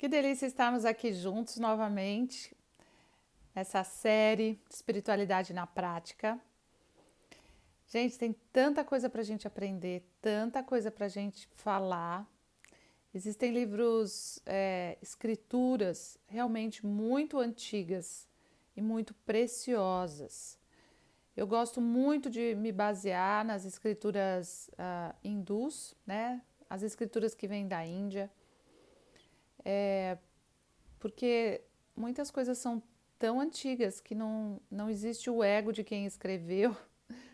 Que delícia estarmos aqui juntos novamente, nessa série Espiritualidade na Prática. Gente, tem tanta coisa para a gente aprender, tanta coisa para a gente falar. Existem livros, escrituras realmente muito antigas e muito preciosas. Eu gosto muito de me basear nas escrituras hindus, né? As escrituras que vêm da Índia. Porque muitas coisas são tão antigas que não existe o ego de quem escreveu,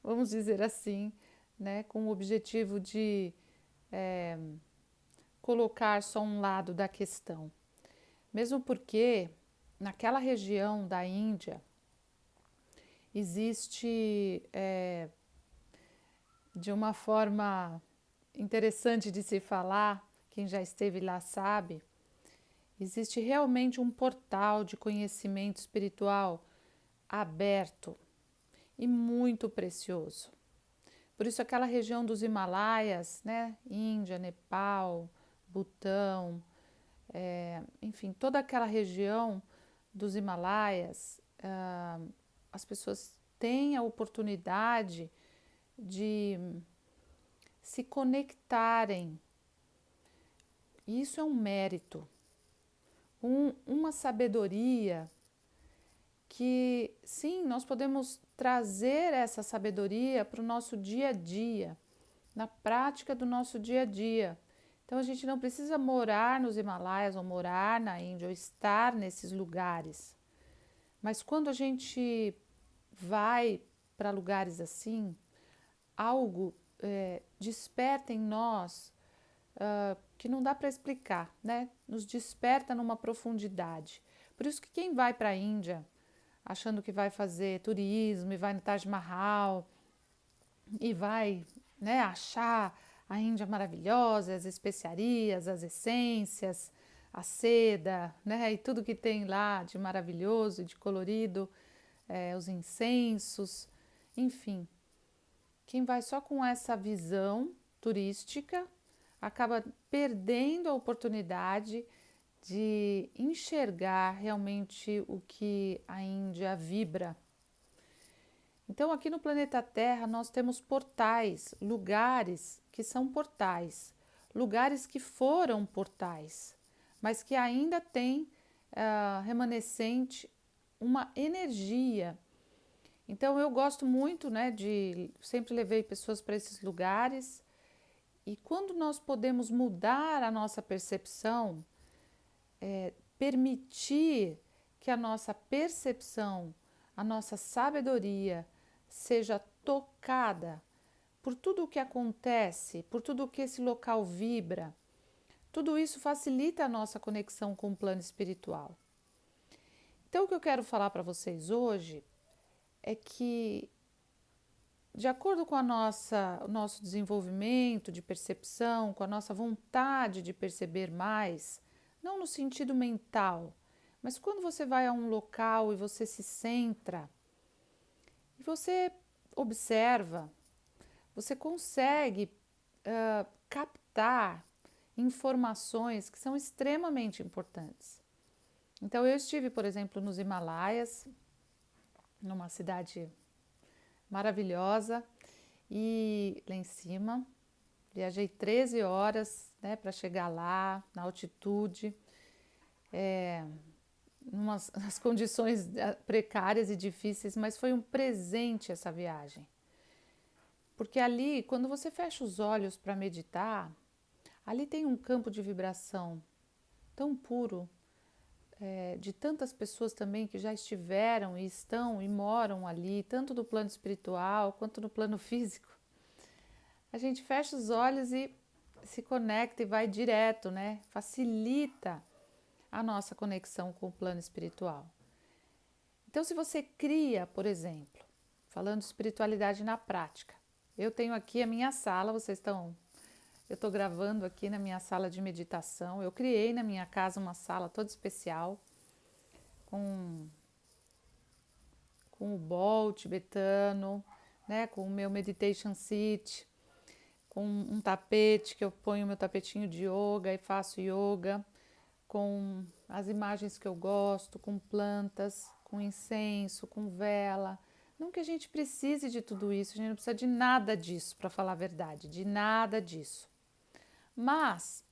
vamos dizer assim, né, com o objetivo de colocar só um lado da questão. Mesmo porque naquela região da Índia existe, de uma forma interessante de se falar, quem já esteve lá sabe, existe realmente um portal de conhecimento espiritual aberto e muito precioso. Por isso aquela região dos Himalaias, né? Índia, Nepal, Butão, enfim, toda aquela região dos Himalaias, as pessoas têm a oportunidade de se conectarem. Isso é um mérito, uma sabedoria que sim, nós podemos trazer essa sabedoria para o nosso dia a dia, na prática do nosso dia a dia. Então a gente não precisa morar nos Himalaias ou morar na Índia ou estar nesses lugares. Mas quando a gente vai para lugares assim, algo desperta em nós que não dá para explicar, né? Nos desperta numa profundidade. Por isso que quem vai para a Índia achando que vai fazer turismo e vai no Taj Mahal e vai, né, achar a Índia maravilhosa, as especiarias, as essências, a seda, né, e tudo que tem lá de maravilhoso e de colorido, os incensos, enfim. Quem vai só com essa visão turística acaba perdendo a oportunidade de enxergar realmente o que a Índia vibra. Então, aqui no planeta Terra, nós temos portais, lugares que são portais, lugares que foram portais, mas que ainda têm remanescente uma energia. Então, eu gosto muito, né, sempre levei pessoas para esses lugares, e quando nós podemos mudar a nossa percepção, permitir que a nossa percepção, a nossa sabedoria seja tocada por tudo o que acontece, por tudo o que esse local vibra, tudo isso facilita a nossa conexão com o plano espiritual. Então, o que eu quero falar para vocês hoje é que, de acordo com o nosso desenvolvimento de percepção, com a nossa vontade de perceber mais, não no sentido mental, mas quando você vai a um local e você se centra, e você observa, você consegue captar informações que são extremamente importantes. Então, eu estive, por exemplo, nos Himalaias, numa cidade maravilhosa, e lá em cima, viajei 13 horas, né, para chegar lá, na altitude, nas condições precárias e difíceis, mas foi um presente essa viagem. Porque ali, quando você fecha os olhos para meditar, ali tem um campo de vibração tão puro, de tantas pessoas também que já estiveram e estão e moram ali, tanto no plano espiritual quanto no plano físico. A gente fecha os olhos e se conecta e vai direto, né? Facilita a nossa conexão com o plano espiritual. Então, se você cria, por exemplo, falando de espiritualidade na prática, eu tenho aqui a minha sala, eu estou gravando aqui na minha sala de meditação. Eu criei na minha casa uma sala toda especial com o bol tibetano, né, com o meu meditation seat, com um tapete que eu ponho meu tapetinho de yoga e faço yoga, com as imagens que eu gosto, com plantas, com incenso, com vela. Não que a gente precise de tudo isso, a gente não precisa de nada disso, para falar a verdade, de nada disso. Mas,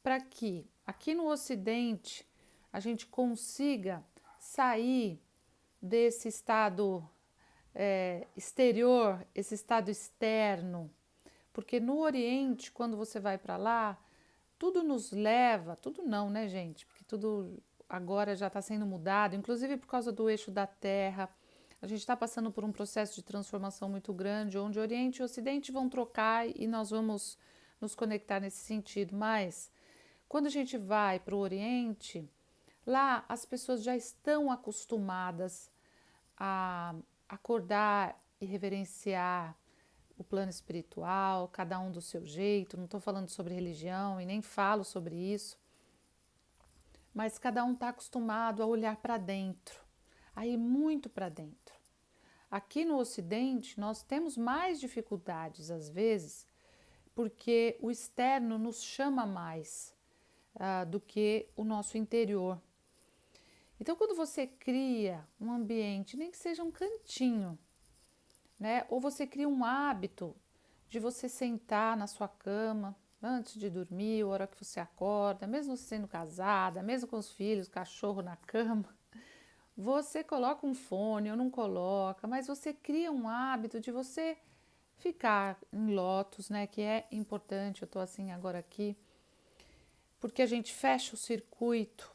para que aqui no Ocidente a gente consiga sair desse estado exterior, esse estado externo, porque no Oriente, quando você vai para lá, tudo nos leva, tudo não, né, gente? Porque tudo agora já está sendo mudado, inclusive por causa do eixo da Terra. A gente está passando por um processo de transformação muito grande, onde Oriente e Ocidente vão trocar e nós vamos nos conectar nesse sentido. Mas quando a gente vai para o Oriente, lá as pessoas já estão acostumadas a acordar e reverenciar o plano espiritual, cada um do seu jeito. Não estou falando sobre religião e nem falo sobre isso, mas cada um está acostumado a olhar para dentro, a ir muito para dentro. Aqui no Ocidente, nós temos mais dificuldades às vezes, porque o externo nos chama mais do que o nosso interior. Então, quando você cria um ambiente, nem que seja um cantinho, né? Ou você cria um hábito de você sentar na sua cama antes de dormir, a hora que você acorda, mesmo você sendo casada, mesmo com os filhos, cachorro na cama, você coloca um fone ou não coloca, mas você cria um hábito de você ficar em lótus, né? Que é importante, eu tô assim agora aqui, porque a gente fecha o circuito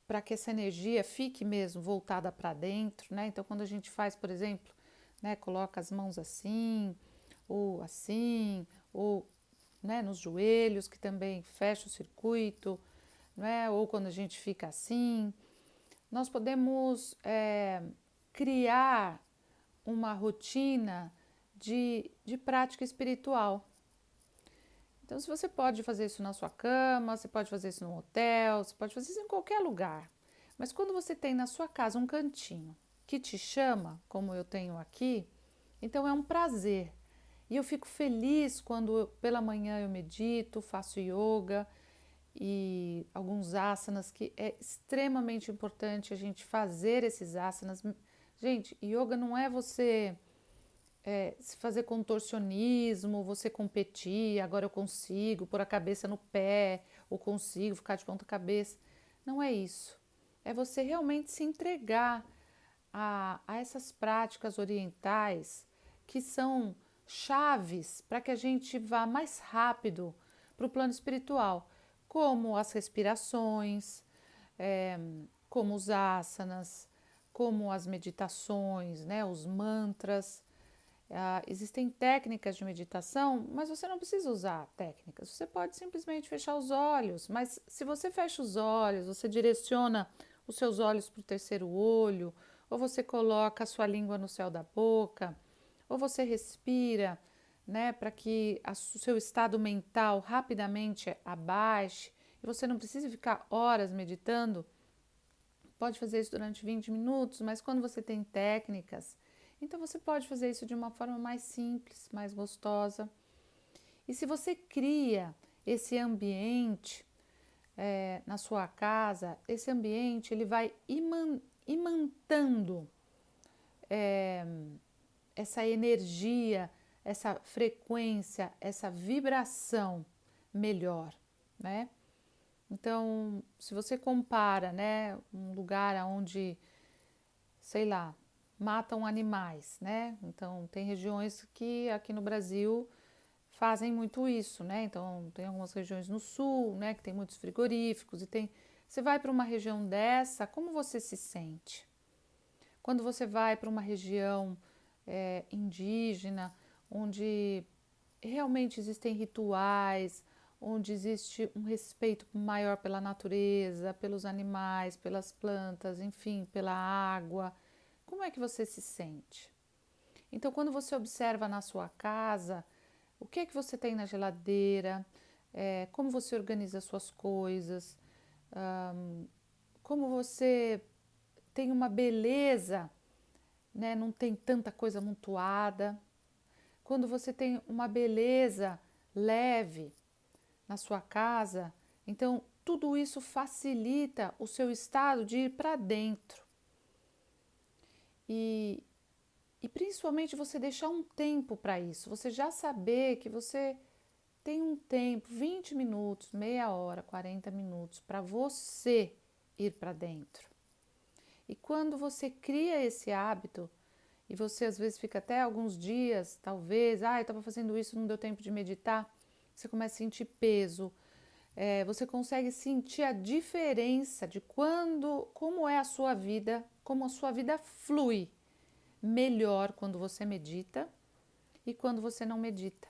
para que essa energia fique mesmo voltada para dentro, né? Então, quando a gente faz, por exemplo, né, coloca as mãos assim, ou né, nos joelhos, que também fecha o circuito, né? Ou quando a gente fica assim, nós podemos criar uma rotina de prática espiritual. Então, se você pode fazer isso na sua cama, você pode fazer isso no hotel, você pode fazer isso em qualquer lugar. Mas quando você tem na sua casa um cantinho que te chama, como eu tenho aqui, então é um prazer. E eu fico feliz quando pela manhã eu medito, faço yoga e alguns asanas, que é extremamente importante a gente fazer esses asanas. Gente, yoga não é você se fazer contorcionismo, você competir, agora eu consigo pôr a cabeça no pé, ou consigo ficar de ponta cabeça. Não é isso. É você realmente se entregar a essas práticas orientais que são chaves para que a gente vá mais rápido para o plano espiritual, como as respirações, como os asanas, como as meditações, né, os mantras. Existem técnicas de meditação, mas você não precisa usar técnicas, você pode simplesmente fechar os olhos. Mas se você fecha os olhos, você direciona os seus olhos para o terceiro olho, ou você coloca a sua língua no céu da boca, ou você respira, né, para que o seu estado mental rapidamente abaixe e você não precisa ficar horas meditando. Pode fazer isso durante 20 minutos, mas quando você tem técnicas, então você pode fazer isso de uma forma mais simples, mais gostosa. E se você cria esse ambiente na sua casa, esse ambiente ele vai imantando essa energia, essa frequência, essa vibração melhor, né? Então, se você compara, né, um lugar onde, sei lá, matam animais, né? Então, tem regiões que aqui no Brasil fazem muito isso, né? Então, tem algumas regiões no sul, né, que tem muitos frigoríficos e tem. Você vai para uma região dessa, como você se sente? Quando você vai para uma região indígena, onde realmente existem rituais, onde existe um respeito maior pela natureza, pelos animais, pelas plantas, enfim, pela água. Como é que você se sente? Então, quando você observa na sua casa, o que é que você tem na geladeira, como você organiza as suas coisas, como você tem uma beleza, né? Não tem tanta coisa amontoada. Quando você tem uma beleza leve na sua casa, então tudo isso facilita o seu estado de ir para dentro. E principalmente você deixar um tempo para isso, você já saber que você tem um tempo, 20 minutos, meia hora, 40 minutos, para você ir para dentro. E quando você cria esse hábito, e você às vezes fica até alguns dias, talvez, eu estava fazendo isso, não deu tempo de meditar, você começa a sentir peso, você consegue sentir a diferença de como é a sua vida, como a sua vida flui melhor quando você medita e quando você não medita.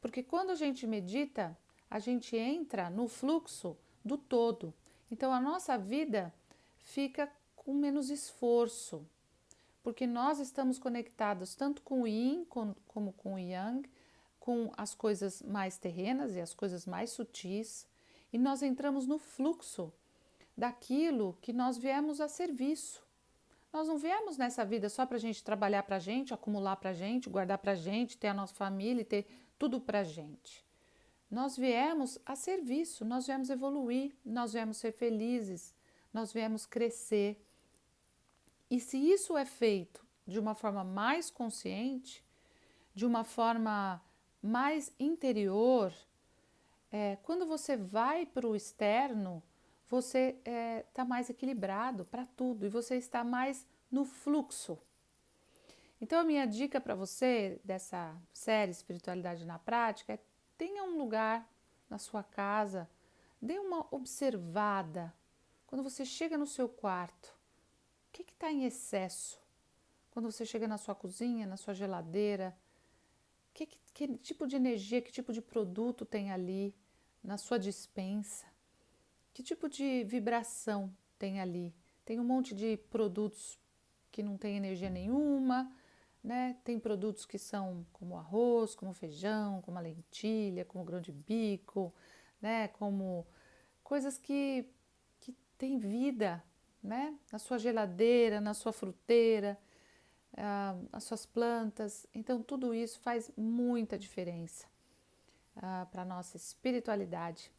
Porque quando a gente medita, a gente entra no fluxo do todo. Então a nossa vida fica com menos esforço, porque nós estamos conectados tanto com o Yin como com o Yang, com as coisas mais terrenas e as coisas mais sutis, e nós entramos no fluxo daquilo que nós viemos a serviço. Nós não viemos nessa vida só para a gente trabalhar para a gente, acumular para a gente, guardar para a gente, ter a nossa família e ter tudo para a gente. Nós viemos a serviço, nós viemos evoluir, nós viemos ser felizes, nós viemos crescer. E se isso é feito de uma forma mais consciente, de uma forma mais interior, quando você vai para o externo, você está mais equilibrado para tudo e você está mais no fluxo. Então a minha dica para você dessa série Espiritualidade na Prática é: tenha um lugar na sua casa, dê uma observada. Quando você chega no seu quarto, o que está em excesso? Quando você chega na sua cozinha, na sua geladeira, que tipo de energia, que tipo de produto tem ali na sua despensa? Que tipo de vibração tem ali? Tem um monte de produtos que não tem energia nenhuma, né? Tem produtos que são como arroz, como feijão, como a lentilha, como grão de bico, né? Como coisas que têm vida, né? Na sua geladeira, na sua fruteira, as suas plantas. Então tudo isso faz muita diferença para a nossa espiritualidade